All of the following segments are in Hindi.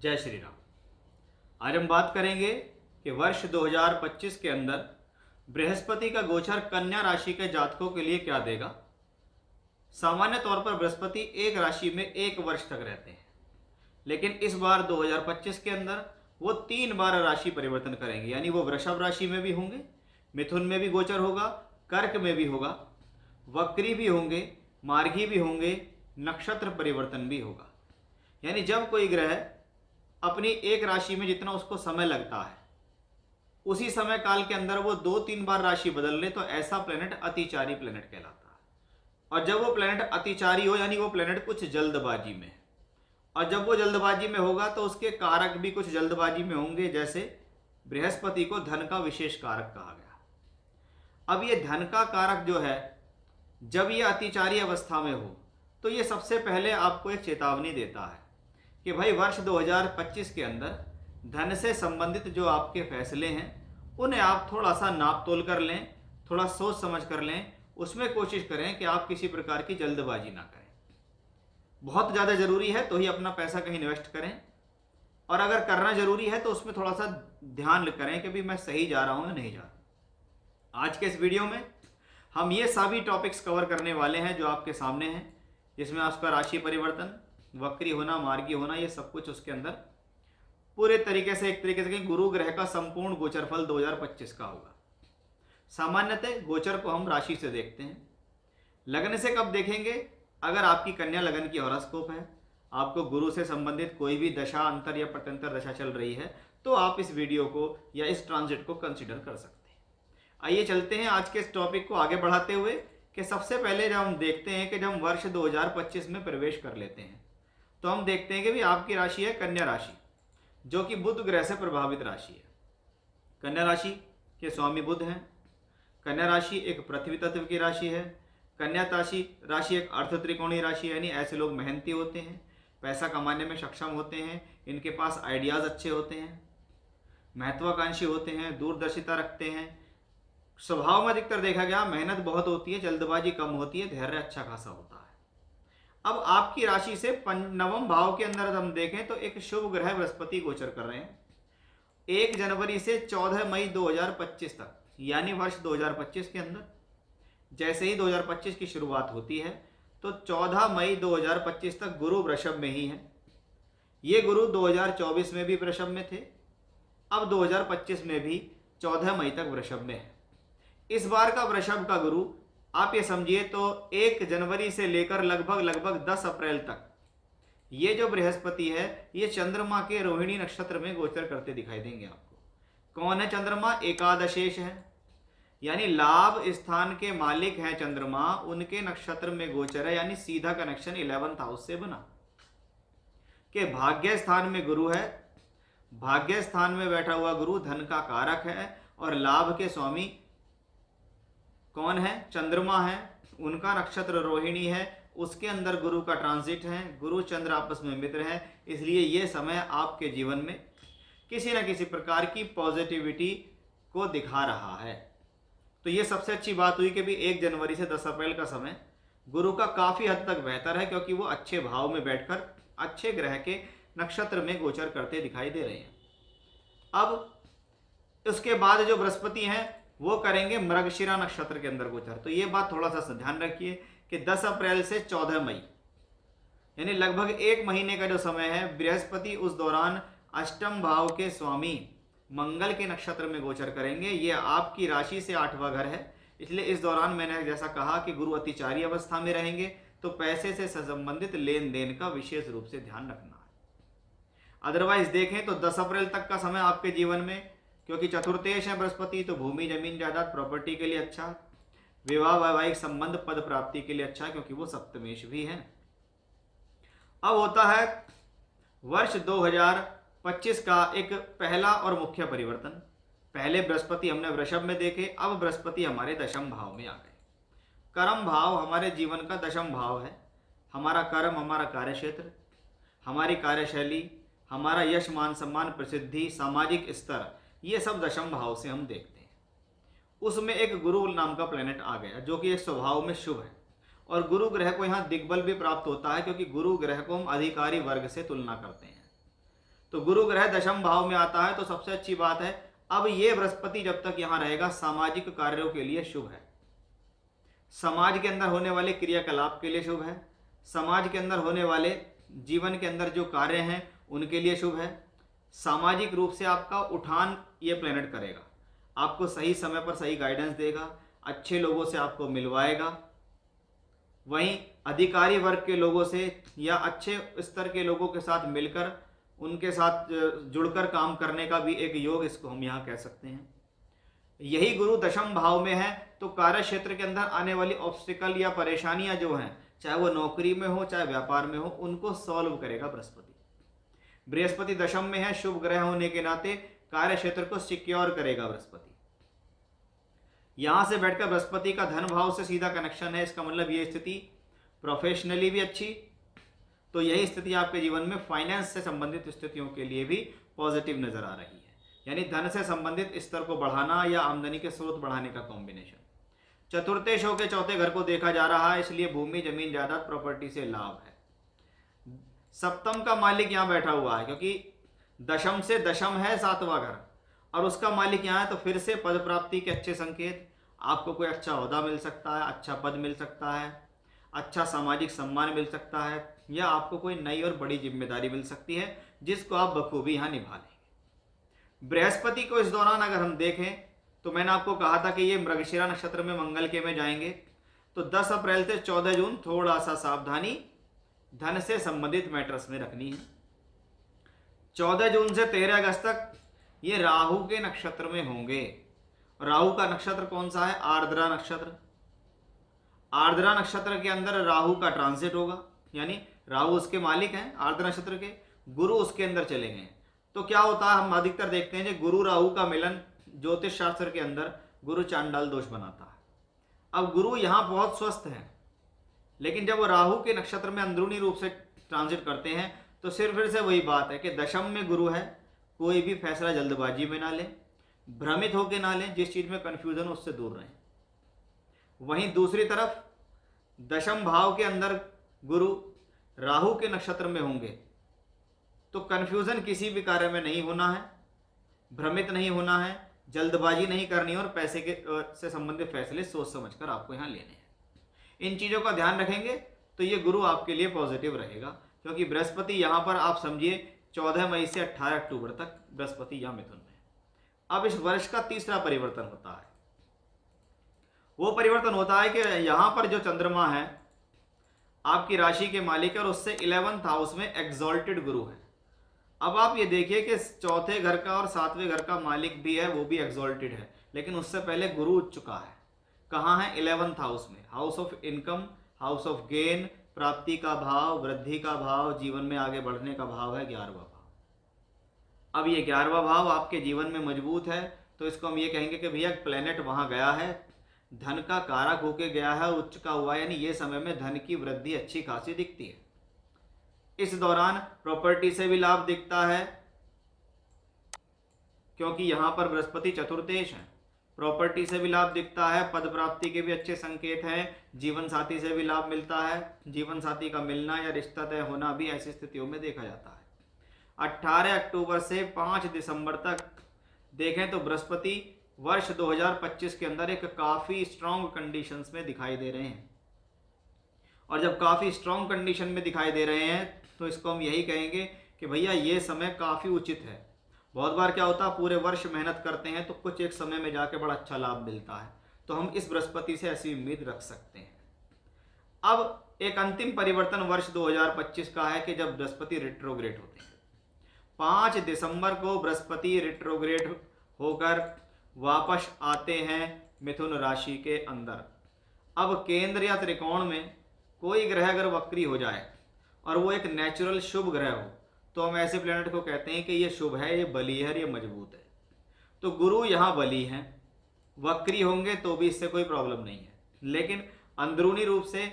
जय श्री राम। आज हम बात करेंगे कि वर्ष 2025 के अंदर बृहस्पति का गोचर कन्या राशि के जातकों के लिए क्या देगा। सामान्य तौर पर बृहस्पति एक राशि में एक वर्ष तक रहते हैं, लेकिन इस बार 2025 के अंदर वो 3 बार राशि परिवर्तन करेंगे। यानी वो वृषभ राशि में भी होंगे, मिथुन में भी गोचर होगा, कर्क में भी होगा, वक्री भी होंगे, मार्गी भी होंगे, नक्षत्र परिवर्तन भी होगा। यानी जब कोई ग्रह अपनी एक राशि में जितना उसको समय लगता है, उसी समय काल के अंदर वो 2-3 बार राशि बदल ले तो ऐसा प्लेनेट अतिचारी प्लेनेट कहलाता है। और जब वो प्लेनेट अतिचारी हो यानी वो प्लेनेट कुछ जल्दबाजी में, और जब वो जल्दबाजी में होगा तो उसके कारक भी कुछ जल्दबाजी में होंगे। जैसे बृहस्पति को धन का विशेष कारक कहा गया। अब ये धन का कारक जो है, जब ये अतिचारी अवस्था में हो तो ये सबसे पहले आपको एक चेतावनी देता है कि भाई वर्ष 2025 के अंदर धन से संबंधित जो आपके फैसले हैं उन्हें आप थोड़ा सा नाप तोल कर लें, थोड़ा सोच समझ कर लें। उसमें कोशिश करें कि आप किसी प्रकार की जल्दबाजी ना करें। बहुत ज़्यादा ज़रूरी है तो ही अपना पैसा कहीं इन्वेस्ट करें, और अगर करना ज़रूरी है तो उसमें थोड़ा सा ध्यान करें कि भी मैं सही जा रहा हूँ या नहीं जा रहा। आज के इस वीडियो में हम ये सभी टॉपिक्स कवर करने वाले हैं जो आपके सामने हैं, जिसमें आपका राशि परिवर्तन, वक्री होना, मार्गी होना, ये सब कुछ उसके अंदर पूरे तरीके से, एक तरीके से गुरु ग्रह का संपूर्ण गोचर फल 2025 का होगा। सामान्यतः गोचर को हम राशि से देखते हैं। लगन से कब देखेंगे? अगर आपकी कन्या लगन की हॉरोस्कोप है, आपको गुरु से संबंधित कोई भी दशा अंतर या पटंतर दशा चल रही है, तो आप इस वीडियो को या इस ट्रांजिट को कंसिडर कर सकते हैं। आइए चलते हैं आज के इस टॉपिक को आगे बढ़ाते हुए कि सबसे पहले जब हम देखते हैं कि जब हम वर्ष 2025 में प्रवेश कर लेते हैं तो हम देखते हैं कि भी आपकी राशि है कन्या राशि, जो कि बुध ग्रह से प्रभावित राशि है। कन्या राशि के स्वामी बुध हैं। कन्या राशि एक पृथ्वी तत्व की राशि है। कन्या राशि एक अर्ध त्रिकोणीय राशि है। यानी ऐसे लोग मेहनती होते हैं, पैसा कमाने में सक्षम होते हैं, इनके पास आइडियाज़ अच्छे होते हैं, महत्वाकांक्षी होते हैं, दूरदर्शिता रखते हैं। स्वभाव में अधिकतर देखा गया मेहनत बहुत होती है, जल्दबाजी कम होती है, धैर्य अच्छा खासा होता है। अब आपकी राशि से नवम भाव के अंदर हम देखें तो एक शुभ ग्रह बृहस्पति गोचर कर रहे हैं 1 जनवरी से 14 मई 2025 तक। यानी वर्ष 2025 के अंदर जैसे ही 2025 की शुरुआत होती है तो 14 मई 2025 तक गुरु वृषभ में ही है। ये गुरु 2024 में भी वृषभ में थे, अब 2025 में भी 14 मई तक वृषभ में है। इस बार का वृषभ का गुरु आप ये समझिए तो 1 जनवरी से लेकर लगभग 10 अप्रैल तक ये जो बृहस्पति है ये चंद्रमा के रोहिणी नक्षत्र में गोचर करते दिखाई देंगे आपको। कौन है चंद्रमा? एकादशेष है, यानी लाभ स्थान के मालिक हैं चंद्रमा, उनके नक्षत्र में गोचर है। यानी सीधा कनेक्शन 11th हाउस से बना कि भाग्य स्थान में गुरु है। भाग्य स्थान में बैठा हुआ गुरु धन का कारक है, और लाभ के स्वामी कौन है? चंद्रमा है। उनका नक्षत्र रोहिणी है, उसके अंदर गुरु का ट्रांजिट है। गुरु चंद्र आपस में मित्र हैं, इसलिए ये समय आपके जीवन में किसी न किसी प्रकार की पॉजिटिविटी को दिखा रहा है। तो ये सबसे अच्छी बात हुई कि भी 1 जनवरी से 10 अप्रैल का समय गुरु का काफ़ी हद तक बेहतर है, क्योंकि वो अच्छे भाव में बैठकर अच्छे ग्रह के नक्षत्र में गोचर करते दिखाई दे रहे हैं। अब उसके बाद जो बृहस्पति हैं वो करेंगे मृगशिरा नक्षत्र के अंदर गोचर। तो ये बात थोड़ा सा ध्यान रखिए कि 10 अप्रैल से 14 मई यानी लगभग 1 महीने का जो समय है, बृहस्पति उस दौरान अष्टम भाव के स्वामी मंगल के नक्षत्र में गोचर करेंगे। ये आपकी राशि से 8वां घर है, इसलिए इस दौरान मैंने जैसा कहा कि गुरु अतिचारी अवस्था में रहेंगे, तो पैसे से संबंधित लेन देन का विशेष रूप से ध्यान रखना है। अदरवाइज देखें तो 10 अप्रैल तक का समय आपके जीवन में, क्योंकि चतुर्थेश है बृहस्पति, तो भूमि जमीन जायदाद प्रॉपर्टी के लिए अच्छा, विवाह वैवाहिक संबंध पद प्राप्ति के लिए अच्छा, क्योंकि वो सप्तमेश भी है। अब होता है वर्ष 2025 का एक पहला और मुख्य परिवर्तन। पहले बृहस्पति हमने वृषभ में देखे, अब बृहस्पति हमारे दशम भाव में आ गए। कर्म भाव हमारे जीवन का दशम भाव है। हमारा कर्म, हमारा कार्यक्षेत्र, हमारी कार्यशैली, हमारा यश मान सम्मान प्रसिद्धि, सामाजिक स्तर, ये सब दशम भाव से हम देखते हैं। उसमें एक गुरु नाम का प्लेनेट आ गया जो कि एक स्वभाव में शुभ है, और गुरु ग्रह को यहाँ दिग्बल भी प्राप्त होता है, क्योंकि गुरु ग्रह को हम अधिकारी वर्ग से तुलना करते हैं। तो गुरु ग्रह दशम भाव में आता है तो सबसे अच्छी बात है। अब ये बृहस्पति जब तक यहां रहेगा सामाजिक कार्यों के लिए शुभ है, समाज के अंदर होने वाले क्रियाकलाप के लिए शुभ है, समाज के अंदर होने वाले जीवन के अंदर जो कार्य हैं उनके लिए शुभ है। सामाजिक रूप से आपका उठान ये प्लेनेट करेगा, आपको सही समय पर सही गाइडेंस देगा, अच्छे लोगों से आपको मिलवाएगा। वहीं अधिकारी वर्ग के लोगों से या अच्छे स्तर के लोगों के साथ मिलकर उनके साथ जुड़कर काम करने का भी एक योग इसको हम यहाँ कह सकते हैं। यही गुरु दशम भाव में है तो कार्य क्षेत्र के अंदर आने वाली ऑब्स्टिकल या परेशानियां जो हैं, चाहे वो नौकरी में हो चाहे व्यापार में हो, उनको सॉल्व करेगा बृहस्पति। बृहस्पति दशम में है, शुभ ग्रह होने के नाते कार्य क्षेत्र को सिक्योर करेगा बृहस्पति। यहां से बैठकर बृहस्पति का धन भाव से सीधा कनेक्शन है, इसका मतलब ये स्थिति प्रोफेशनली भी अच्छी, तो यही स्थिति आपके जीवन में फाइनेंस से संबंधित स्थितियों के लिए भी पॉजिटिव नजर आ रही है। यानी धन से संबंधित स्तर को बढ़ाना या आमदनी के स्रोत बढ़ाने का कॉम्बिनेशन। चतुर्थेश के चौथे घर को देखा जा रहा है, इसलिए भूमि जमीन जायदाद प्रॉपर्टी से लाभ है। सप्तम का मालिक यहाँ बैठा हुआ है, क्योंकि दशम से दशम है सातवां घर और उसका मालिक यहाँ है, तो फिर से पद प्राप्ति के अच्छे संकेत। आपको कोई अच्छा ओहदा मिल सकता है, अच्छा पद मिल सकता है, अच्छा सामाजिक सम्मान मिल सकता है, या आपको कोई नई और बड़ी जिम्मेदारी मिल सकती है जिसको आप बखूबी यहाँ निभा लेंगे। बृहस्पति को इस दौरान अगर हम देखें तो मैंने आपको कहा था कि ये मृगशिरा नक्षत्र में मंगल के में जाएंगे, तो 10 अप्रैल से 14 जून थोड़ा सा सावधानी धन से संबंधित मैटर्स में रखनी है। 14 जून से 13 अगस्त तक ये राहु के नक्षत्र में होंगे। राहु का नक्षत्र कौन सा है? आर्द्रा नक्षत्र। आर्द्रा नक्षत्र के अंदर राहु का ट्रांजिट होगा, यानी राहु उसके मालिक हैं आर्द्रा नक्षत्र के, गुरु उसके अंदर चले गए। तो क्या होता है, हम अधिकतर देखते हैं जो गुरु राहु का मिलन ज्योतिष शास्त्र के अंदर गुरु चांडाल दोष बनाता है। अब गुरु यहाँ बहुत स्वस्थ है, लेकिन जब वो राहु के नक्षत्र में अंदरूनी रूप से ट्रांजिट करते हैं तो फिर से वही बात है कि दशम में गुरु है, कोई भी फैसला जल्दबाजी में ना लें, भ्रमित होकर ना लें, जिस चीज में कंफ्यूजन हो उससे दूर रहें। वहीं दूसरी तरफ दशम भाव के अंदर गुरु राहु के नक्षत्र में होंगे तो कंफ्यूजन किसी भी कार्य में नहीं होना है, भ्रमित नहीं होना है, जल्दबाजी नहीं करनी और पैसे के से संबंधित फैसले सोच समझकर आपको यहाँ लेने हैं। इन चीज़ों का ध्यान रखेंगे तो ये गुरु आपके लिए पॉजिटिव रहेगा, क्योंकि बृहस्पति यहाँ पर आप समझिए 14 मई से 18 अक्टूबर तक बृहस्पति यहाँ मिथुन में। अब इस वर्ष का तीसरा परिवर्तन होता है, वो परिवर्तन होता है कि यहाँ पर जो चंद्रमा है आपकी राशि के मालिक है और उससे 11th हाउस में एग्जॉल्टेड गुरु है। अब आप ये देखिए कि चौथे घर का और सातवें घर का मालिक भी है, वो भी एग्जॉल्टेड है, लेकिन उससे पहले गुरु उठ चुका है। कहाँ है? 11th हाउस में, house of income, house of gain, प्राप्ति का भाव, वृद्धि का भाव, जीवन में आगे बढ़ने का भाव है 11वां भाव। अब ये 11वां भाव आपके जीवन में मजबूत है तो इसको हम ये कहेंगे कि भैया प्लेनेट वहाँ गया है, धन का कारक होके गया है, उच्च का हुआ, यानी ये समय में धन की वृद्धि अच्छी खासी दिखती है। इस दौरान प्रॉपर्टी से भी लाभ दिखता है, क्योंकि यहां पर बृहस्पति चतुर्थेश है। प्रॉपर्टी से भी लाभ दिखता है, पद प्राप्ति के भी अच्छे संकेत हैं, जीवन साथी से भी लाभ मिलता है, जीवन साथी का मिलना या रिश्ता तय होना भी ऐसी स्थितियों में देखा जाता है। 18 अक्टूबर से 5 दिसंबर तक देखें तो बृहस्पति वर्ष 2025 के अंदर एक काफी स्ट्रॉन्ग कंडीशंस में दिखाई दे रहे हैं, और जब काफी स्ट्रॉन्ग कंडीशन में दिखाई दे रहे हैं तो इसको हम यही कहेंगे कि भैया ये समय काफ़ी उचित है। बहुत बार क्या होता है, पूरे वर्ष मेहनत करते हैं तो कुछ एक समय में जाके बड़ा अच्छा लाभ मिलता है, तो हम इस बृहस्पति से ऐसी उम्मीद रख सकते हैं। अब एक अंतिम परिवर्तन वर्ष 2025 का है कि जब बृहस्पति रिट्रोग्रेड होते हैं। 5 दिसंबर को बृहस्पति रिट्रोग्रेड होकर वापस आते हैं मिथुन राशि के अंदर। अब केंद्र या त्रिकोण में कोई ग्रह अगर वक्री हो जाए और वो एक नेचुरल शुभ ग्रह हो तो हम ऐसे प्लेनेट को कहते हैं कि ये शुभ है, ये बली है, ये मजबूत है। तो गुरु यहाँ बली हैं, वक्री होंगे तो भी इससे कोई प्रॉब्लम नहीं है, लेकिन अंदरूनी रूप से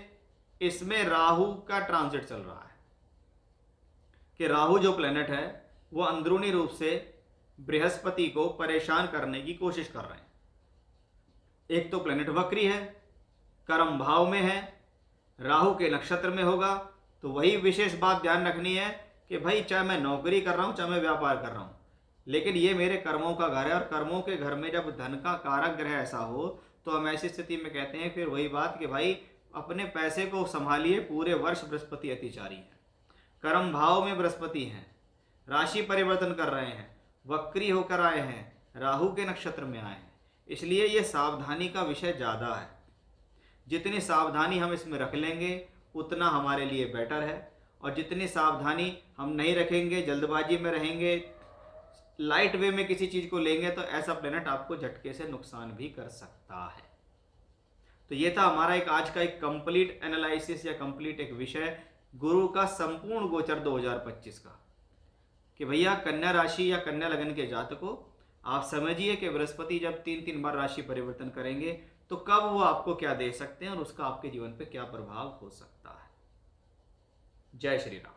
इसमें राहु का ट्रांजिट चल रहा है कि राहु जो प्लेनेट है वो अंदरूनी रूप से बृहस्पति को परेशान करने की कोशिश कर रहे हैं। एक तो प्लेनेट वक्री है, कर्म भाव में है, राहु के नक्षत्र में होगा, तो वही विशेष बात ध्यान रखनी है कि भाई चाहे मैं नौकरी कर रहा हूँ चाहे मैं व्यापार कर रहा हूँ, लेकिन ये मेरे कर्मों का घर है, और कर्मों के घर में जब धन का कारक ग्रह ऐसा हो तो हम ऐसी स्थिति में कहते हैं फिर वही बात कि भाई अपने पैसे को संभालिए, पूरे वर्ष बृहस्पति अतिचारी है, कर्म भाव में बृहस्पति हैं, राशि परिवर्तन कर रहे हैं, वक्री होकर आए हैं, राहु के नक्षत्र में आए हैं, इसलिए ये सावधानी का विषय ज़्यादा है। जितनी सावधानी हम इसमें रख लेंगे उतना हमारे लिए बेटर है, और जितनी सावधानी हम नहीं रखेंगे, जल्दबाजी में रहेंगे, लाइट वे में किसी चीज़ को लेंगे, तो ऐसा प्लेनेट आपको झटके से नुकसान भी कर सकता है। तो ये था हमारा एक आज का एक कंप्लीट एनालिसिस या कंप्लीट एक विषय गुरु का संपूर्ण गोचर 2025 का, कि भैया कन्या राशि या कन्या लगन के जातकों आप समझिए कि बृहस्पति जब 3-3 बार राशि परिवर्तन करेंगे तो कब वो आपको क्या दे सकते हैं और उसका आपके जीवन पे क्या प्रभाव हो सकता है। जय श्री राम।